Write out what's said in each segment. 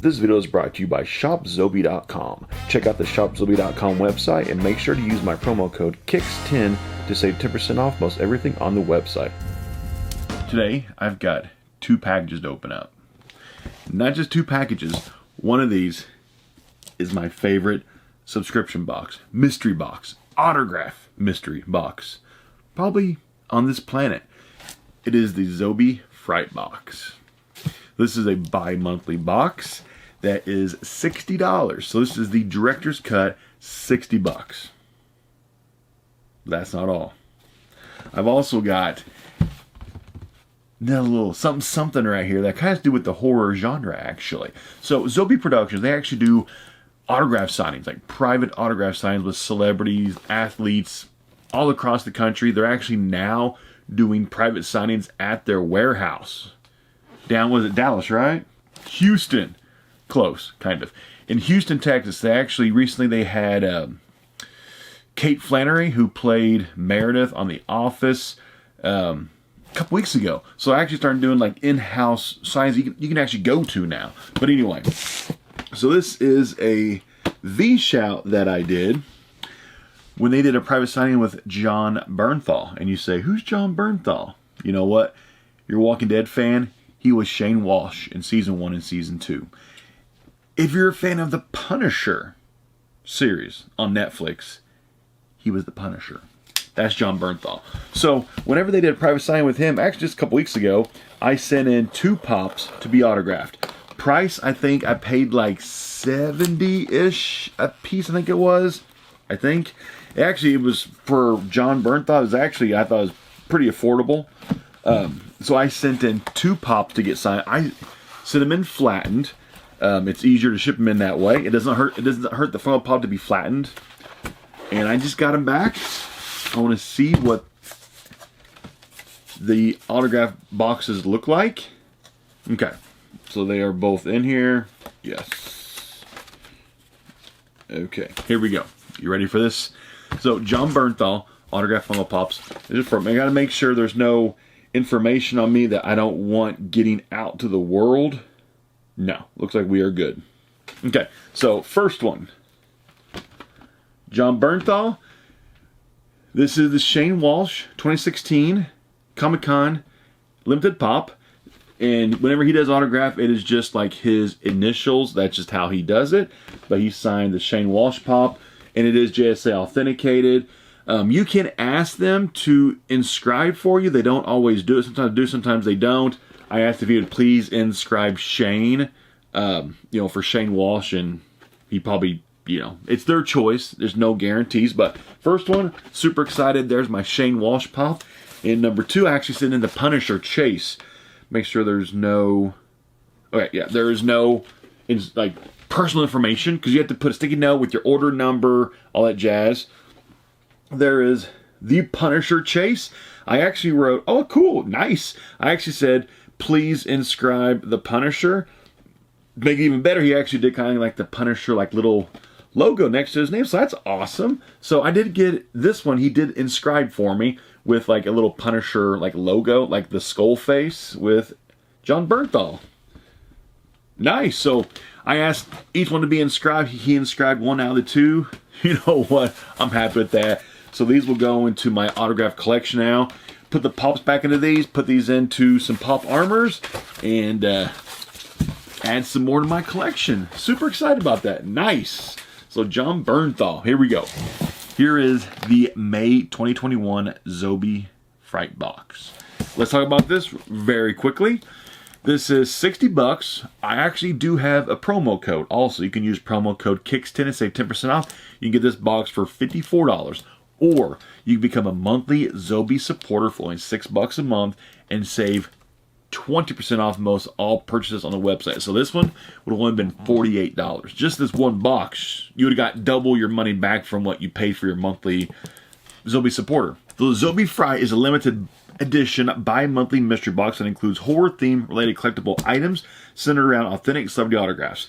This video is brought to you by shopzobie.com. Check out the shopzobie.com website and make sure to use my promo code KICKS10 to save 10% off most everything on the website. Today, I've got 2 packages to open up. Not just 2 packages, one of these is my favorite subscription box, mystery box, autograph mystery box, probably on this planet. It is the ZOBIE Fright Box. This is a bi-monthly box that is $60. So this is the director's cut, $60. That's not all. I've also got a little something right here that kind of has to do with the horror genre, actually. So ZOBIE Productions, they actually do autograph signings, like private autograph signings with celebrities, athletes all across the country. They're actually now doing private signings at their warehouse. Down, was it Dallas, right? Houston. Close, kind of. In Houston, Texas, they had Kate Flannery, who played Meredith on The Office, a couple weeks ago. So I actually started doing like in-house signings you can actually go to now. But anyway, so this is a V-shout that I did when they did a private signing with Jon Bernthal. And you say, who's Jon Bernthal? You know what? You're a Walking Dead fan. He was Shane Walsh in Season 1 and Season 2. If you're a fan of the Punisher series on Netflix, he was the Punisher. That's Jon Bernthal. So whenever they did a private signing with him, actually just a couple weeks ago, I sent in 2 pops to be autographed. Price, I think I paid like $70-ish a piece, I think it was. Actually, it was for Jon Bernthal. It was actually, I thought it was pretty affordable. So I sent in 2 pops to get signed. I sent them in flattened. It's easier to ship them in that way. It doesn't hurt. It doesn't hurt the Funko Pop to be flattened. And I just got them back. I want to see what the autograph boxes look like. Okay, so they are both in here. Yes. Okay, here we go. You ready for this? So Jon Bernthal autograph Funko Pops. This is from. I got to make sure there's no information on me that I don't want getting out to the world. No, looks like we are good. Okay, so first one, Jon Bernthal. This is the Shane Walsh 2016 Comic-Con limited pop, and whenever he does autograph, it is just like his initials. That's just how he does it. But he signed the Shane Walsh pop, and it is JSA authenticated. You can ask them to inscribe for you. They don't always do it. Sometimes they do, sometimes they don't. I asked if he would please inscribe Shane, for Shane Walsh, and he probably, it's their choice. There's no guarantees, but first one, super excited. There's my Shane Walsh pop. And number 2, I actually sent in the Punisher Chase. Make sure there's no, okay, yeah, there is no, personal information, because you have to put a sticky note with your order number, all that jazz. There is the Punisher Chase. I actually wrote, oh, cool, nice. I actually said, please inscribe the Punisher. Make it even better, he actually did kind of like the Punisher, like little logo next to his name, so that's awesome. So I did get this one, he did inscribe for me with like a little Punisher like logo, like the skull face with Jon Bernthal. Nice. So I asked each one to be inscribed. He inscribed 1 out of the 2. You know what? I'm happy with that. So these will go into my autograph collection now. Put the pops back into these. Put these into some pop armors. And add some more to my collection. Super excited about that. Nice. So Jon Bernthal. Here we go. Here is the May 2021 ZOBIE Fright Box. Let's talk about this very quickly. This is $60. I actually do have a promo code. Also, you can use promo code KICKS10 and save 10% off. You can get this box for $54. Or you can become a monthly ZOBIE supporter for only $6 a month and save 20% off most all purchases on the website. So this one would have only been $48. Just this one box, you would have got double your money back from what you paid for your monthly ZOBIE supporter. The ZOBIE Fright is a limited edition bi-monthly mystery box that includes horror-themed related collectible items centered around authentic celebrity autographs.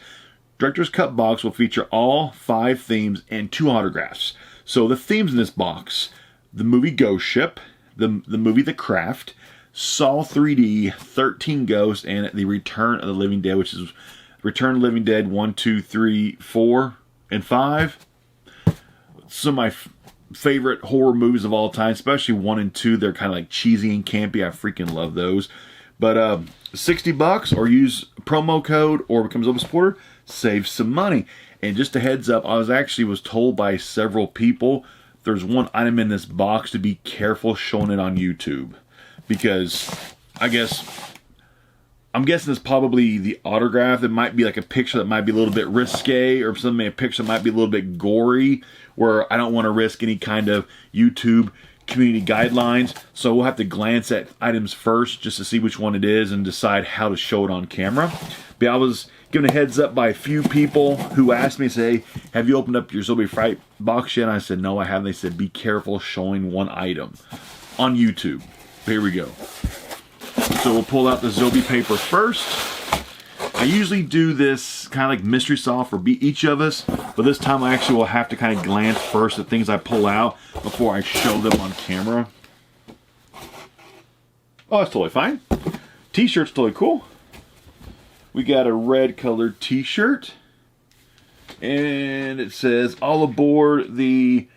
Director's Cut box will feature all 5 themes and 2 autographs. So the themes in this box: the movie Ghost Ship, the movie The Craft, Saw 3D, 13 Ghosts, and The Return of the Living Dead, which is Return of the Living Dead 1, 2, 3, 4, and 5. Some of my favorite horror movies of all time, especially 1 and 2. They're kind of like cheesy and campy. I freaking love those. But $60, or use promo code or become a ZOBIE supporter, save some money. And just a heads up, I was told by several people there's one item in this box to be careful showing it on YouTube, because I'm guessing it's probably the autograph. It might be like a picture that might be a little bit risque, or something, a picture that might be a little bit gory, where I don't want to risk any kind of YouTube community guidelines. So we'll have to glance at items first just to see which one it is and decide how to show it on camera. But I was given a heads up by a few people who asked me, say, have you opened up your ZOBIE Fright Box yet? And I said, no, I haven't. They said, be careful showing one item on YouTube. Here we go. So we'll pull out the ZOBIE paper first. I usually do this kind of like mystery solve for each of us, but this time I actually will have to kind of glance first at things I pull out before I show them on camera. Oh, that's totally fine. T-shirt's totally cool. We got a red colored T-shirt, and it says, all aboard the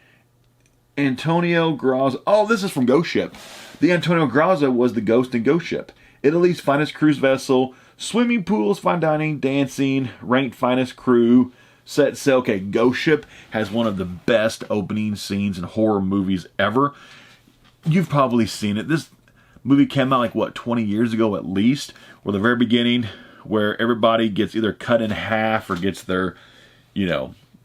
Antonio Graza. Oh, this is from Ghost Ship. The Antonio Graza was the Ghost in Ghost Ship. Italy's finest cruise vessel, swimming pools, fine dining, dancing, ranked finest crew, set sail. Okay, Ghost Ship has one of the best opening scenes in horror movies ever. You've probably seen it. This movie came out like, what, 20 years ago at least, where the very beginning, where everybody gets either cut in half or gets their,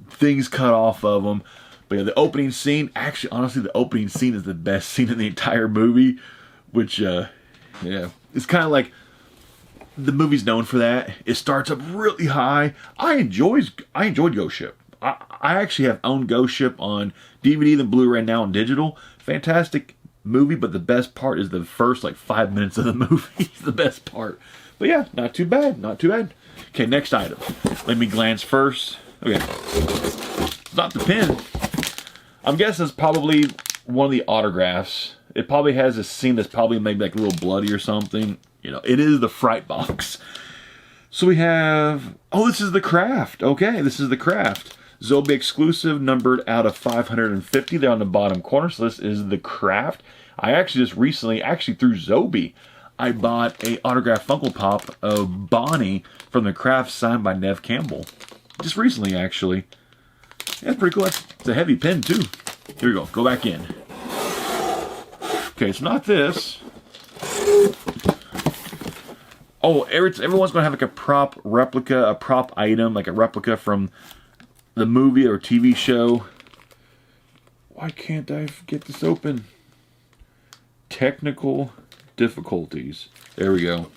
things cut off of them. But yeah, the opening scene, actually, honestly, the opening scene is the best scene in the entire movie, which, yeah, it's kind of like the movie's known for that. It starts up really high. I enjoyed Ghost Ship. I actually have owned Ghost Ship on DVD and Blu-ray, now on digital. Fantastic movie, but the best part is the first, 5 minutes of the movie. It's the best part. But yeah, not too bad, not too bad. Okay, next item. Let me glance first. Okay, it's not the pin. I'm guessing it's probably one of the autographs. It probably has a scene that's probably maybe like a little bloody or something. It is the Fright Box. So we have, oh, this is the Craft. Okay, this is the Craft. ZOBIE exclusive, numbered out of 550 there on the bottom corner. So this is the Craft. I actually just recently, through ZOBIE, I bought a autographed Funko Pop of Bonnie from the Craft, signed by Nev Campbell. Just recently, actually. Yeah, that's pretty cool. It's a heavy pin, too. Here we go. Go back in. Okay, it's not this. Oh, everyone's going to have like a prop replica, a prop item, like a replica from the movie or TV show. Why can't I get this open? Technical difficulties. There we go.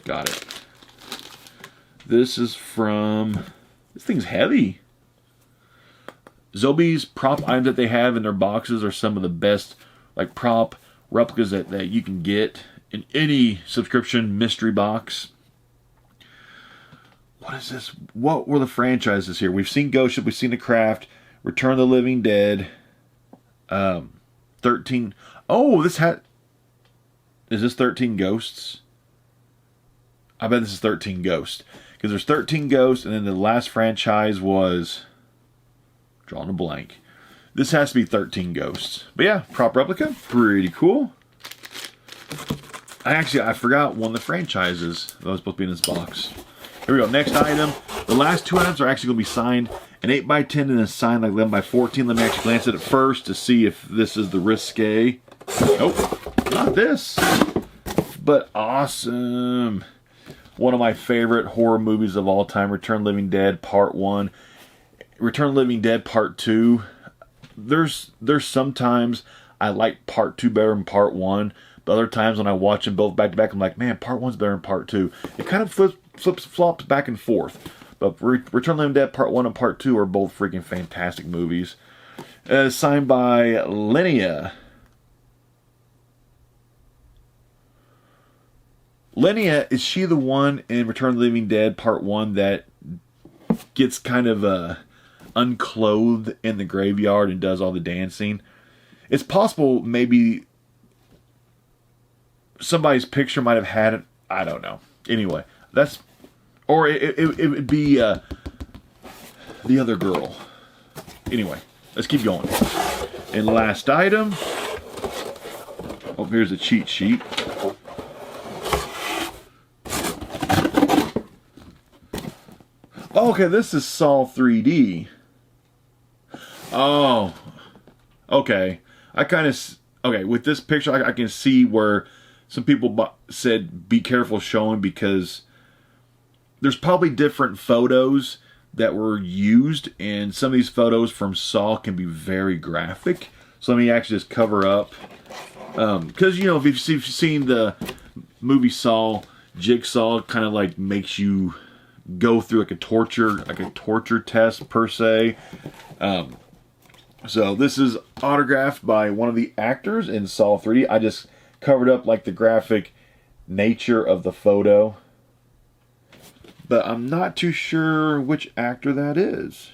Got it. This is from... This thing's heavy. ZOBIE's prop items that they have in their boxes are some of the best prop replicas that you can get in any subscription mystery box. What is this? What were the franchises here? We've seen Ghost Ship, we've seen The Craft, Return of the Living Dead, 13. Oh, is this 13 Ghosts? I bet this is 13 Ghosts. Because there's 13 Ghosts, and then the last franchise was... drawing a blank. This has to be 13 Ghosts. But yeah, prop replica. Pretty cool. I forgot one of the franchises that was supposed to be in this box. Here we go. Next item. The last two items are actually going to be signed an 8x10 and a signed 11x14. Let me actually glance at it first to see if this is the risque. Nope. Not this. But awesome. One of my favorite horror movies of all time. Return of the Living Dead Part 1. Return of the Living Dead Part 2. There's sometimes I like Part 2 better than Part 1. But other times when I watch them both back to back, I'm like, man, Part 1's better than Part 2. It kind of flops back and forth. But Return of the Living Dead Part 1 and Part 2 are both freaking fantastic movies. Signed by Linnea. Linnea, is she the one in Return of the Living Dead Part 1 that gets kind of unclothed in the graveyard and does all the dancing? It's possible maybe somebody's picture might have had it. I don't know. Anyway, that's Or it would be the other girl. Anyway, let's keep going. And last item. Oh, here's a cheat sheet. Oh, okay, this is Saw 3D. Oh, okay. Okay, with this picture, I can see where some people said be careful showing, because there's probably different photos that were used, and some of these photos from Saw can be very graphic. So let me actually just cover up. Because, you know, if you've seen the movie Saw, Jigsaw kind of like makes you go through like a torture test per se. So this is autographed by one of the actors in Saw 3D. I just covered up like the graphic nature of the photo, but I'm not too sure which actor that is.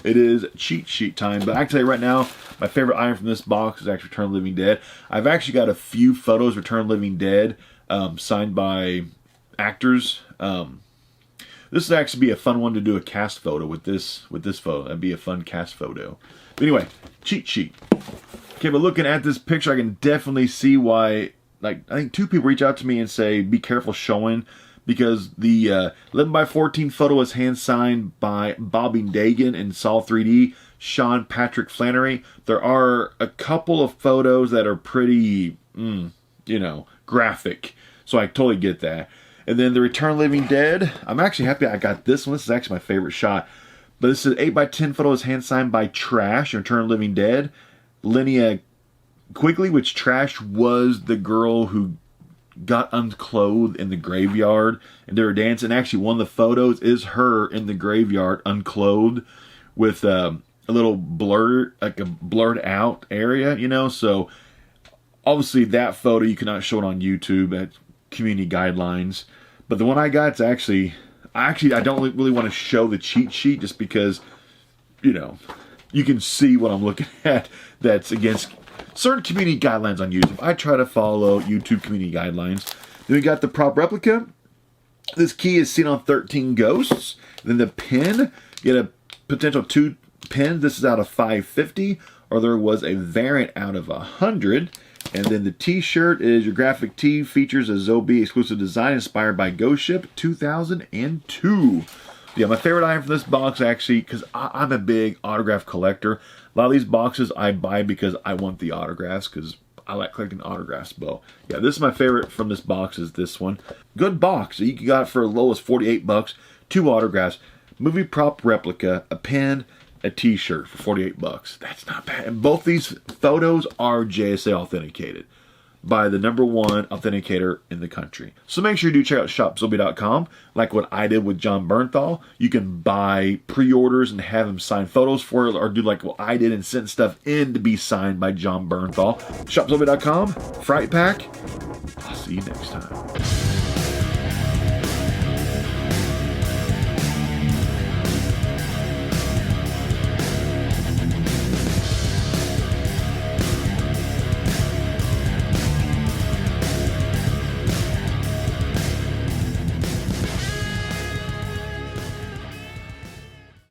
It is cheat sheet time, but I can tell you right now, my favorite item from this box is actually Return of the Living Dead. I've actually got a few photos of Return of the Living Dead signed by actors. This would actually be a fun one to do a cast photo with this photo. That'd be a fun cast photo. But anyway, cheat sheet. Okay, but looking at this picture, I can definitely see why, like, I think 2 people reach out to me and say, be careful showing, because the 11x14 photo was hand-signed by Bobby Dagan in Saw 3D, Sean Patrick Flannery. There are a couple of photos that are pretty, you know, graphic. So I totally get that. And then the Return of the Living Dead, I'm actually happy I got this one. This is actually my favorite shot. But this is 8x10 photo is hand-signed by Trash, Return of the Living Dead. Linnea Quigley, which Trash was the girl who got unclothed in the graveyard and they were dancing. Actually, one of the photos is her in the graveyard unclothed with a little blurred out area, you know. So obviously that photo you cannot show it on YouTube at community guidelines. But the one I got, it's actually I don't really want to show the cheat sheet just because, you know, you can see what I'm looking at that's against certain community guidelines on YouTube. I try to follow YouTube community guidelines. Then we got the prop replica. This key is seen on 13 Ghosts. Then the pin, you get a potential 2 pins. This is out of 550, or there was a variant out of 100. And then the t-shirt is your graphic tee, features a ZOBIE exclusive design inspired by Ghost Ship 2002. Yeah, my favorite item from this box, actually, because I'm a big autograph collector. A lot of these boxes I buy because I want the autographs, because I like collecting autographs. But yeah, this is my favorite from this box, is this one. Good box. You got it for as low as 48 bucks. 2 autographs, movie prop replica, a pen, a t-shirt for 48 bucks. That's not bad. And both these photos are JSA authenticated by the #1 authenticator in the country. So make sure you do check out shopzobie.com. Like what I did with John Bernthal. You can buy pre-orders and have him sign photos for it, or do like what I did and send stuff in to be signed by John Bernthal. Shopzobie.com, Fright Pack. I'll see you next time.